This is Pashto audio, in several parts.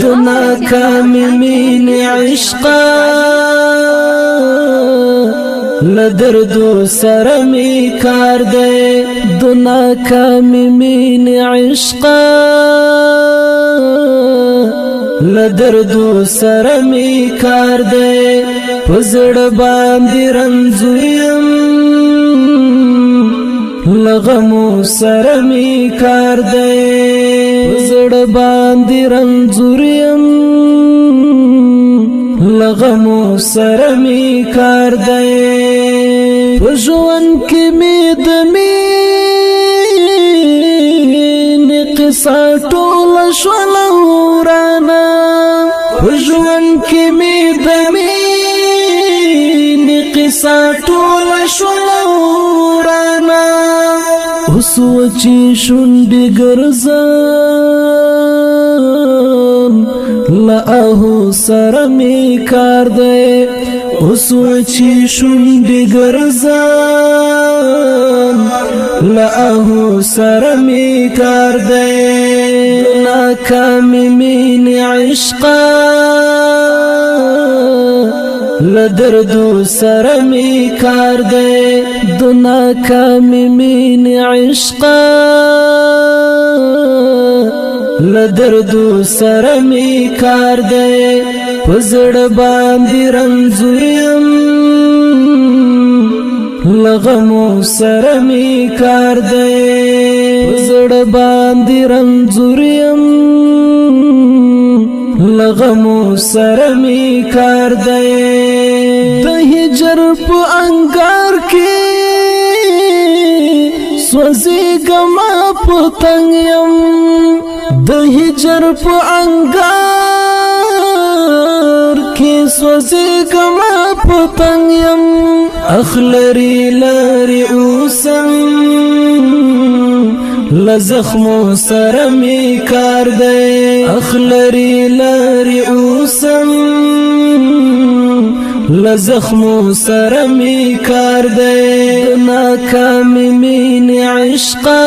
ناکامی مین عشقا لدردو سرمی کار دے دو ناکامی مین عشقا لدردو سرمی کار دے پزڑ باندی رنزویم لغمو سرمی کار دے پزڑ باندی رنزویم لغمو سرمی کار دے پژوان کی مید مین قصہ ټول شولا ورانا پژوان کی مید مین قصہ ټول شولا ورانا وسوچی شونډې ګرځم لأهو سرمی کار دے وسوچی شونډې ګرځم لأهو سرمی کار دے ناکامی مین عشقا لدردو سرمی کار دے دو ناکامی مین عشقا لدردو سرمی کار دے پزڑ باندی رنزوریم لغمو سرمی کار دے پزڑ باندی رنزوریم لغمو سرمی کار دے دہی جرپ انگار کی سوزی گما پتنگیم دہی جرپ انگار کی سوزی گما پتنگیم اخلری لاری اوسم لزخمو سرمی کار دے اخلری لاری اوسم لزخمو سرمی کار دے ناکامی مین عشقا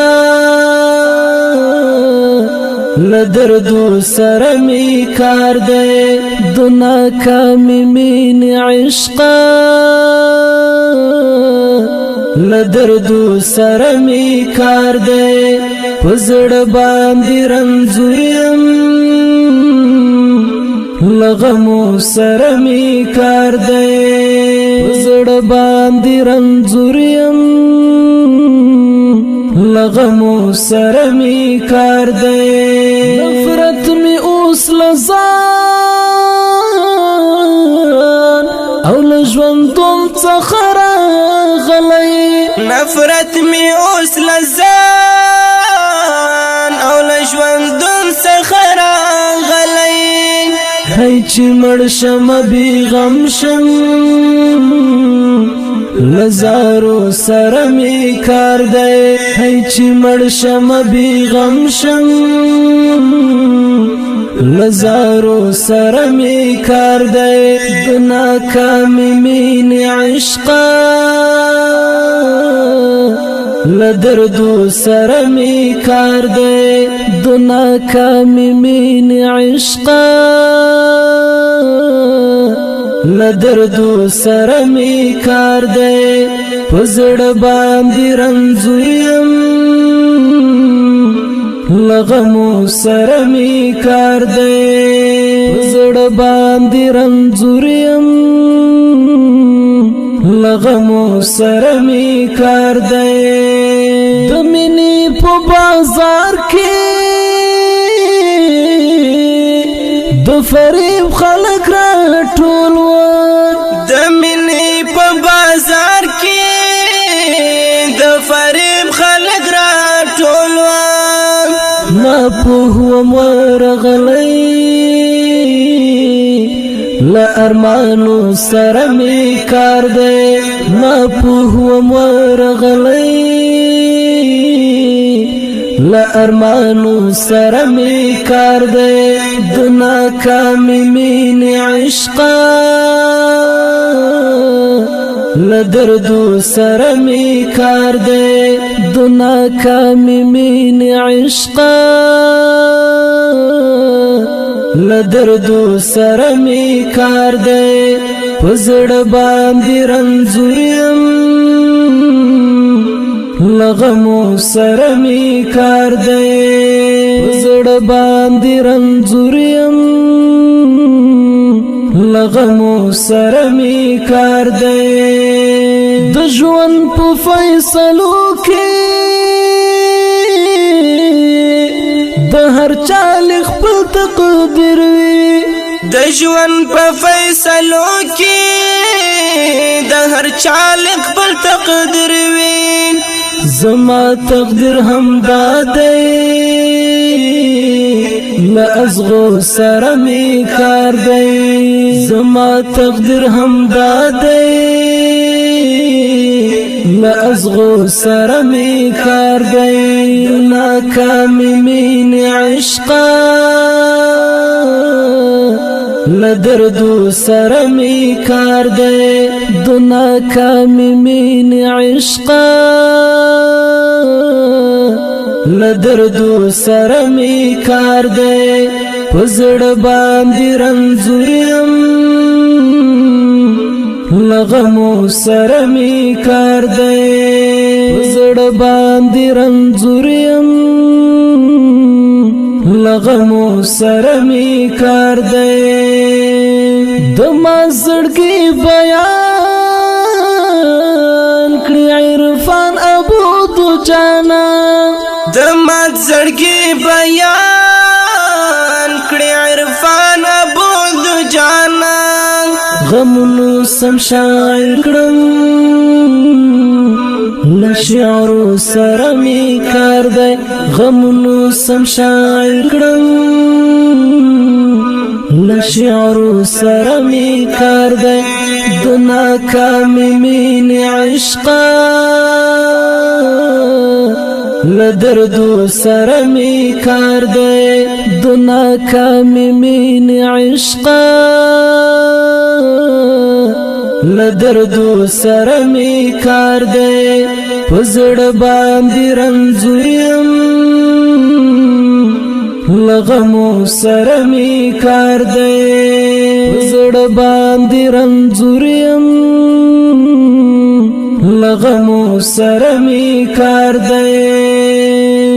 لدردو سرمی کار دے دو ناکامی مین عشقا لدردو سرمی کار دے پزڑ باندی رنزوریم لغمو سرمی کار دے پزڑ باندی رنزوریم لغمو سرمی کار دے نفرت می اوس لزان او لجوندون څخه غلی نفرت می اوس لزان او لجوندون څخه غلی هی چې مړ شم بی غم شم لزارو سرمی کار دے هی چې مړ شم بی غم شم لزارو سرمی کار دے د ناکامی مین عشقا لدردو سرمی کار دے د ناکامی مین عشقا لدردو سرمی کار دے پزڑ باندی رنزوریم لغمو سرمی کار دے پزڑ باندی رنزوریم لغمو سرمی کار دے دمینی پو بازار کی دو فریب خلق را ټولوان دمینی په بازار کې د فریب خلق را ټولوان نا پوهوم ورغلی لارمانو سرمی کار دے نا پوهوم ورغلی لارمانو سرمی کار دے د ناکامی مین عشقا لدردو سرمی کار دے د ناکامی مین عشقا لدردو سره می کار دی پزړه باندې رنځور یم لغمو سره می کار دی پزړه باندې رنځور یم لغمو سره می کار دی د ژوند په فیصلو کې د هر چا خپل تقدیر وي د ژوند په فیصلو کې د هر چا خپل تقدیر وي زما تقدیر هم دادی لازغو سره می کار دی زما تقدیر هم دادی لازغو سره می کار دی ناکامی مین عشقا لدردو سره می کار دی د ناکامی مین عشقا لدردو سره می کار دی پزړه باندې رنځور یم لغمو سره می کار دی پزړه باندې رنځور یم لغمو سره می کار دی د ما زړګي بیان کړی عرفان ابو دو جانا د ما زړګي بیان کړی عرفان ابو دو جانا غمونو سم شاعر کړم لشعرو سره می کار دی غمونو سم شاعر کړم لشعرو سره می کار دی د ناکامی مین عشقا لدردو سره می کار دی د ناکامی مین عشقا لدردو سره می کار دی پزړه باندې رنځور یم لغمو سره می کار دی پزړه باندې رنځور یم لغمو سره می کار دی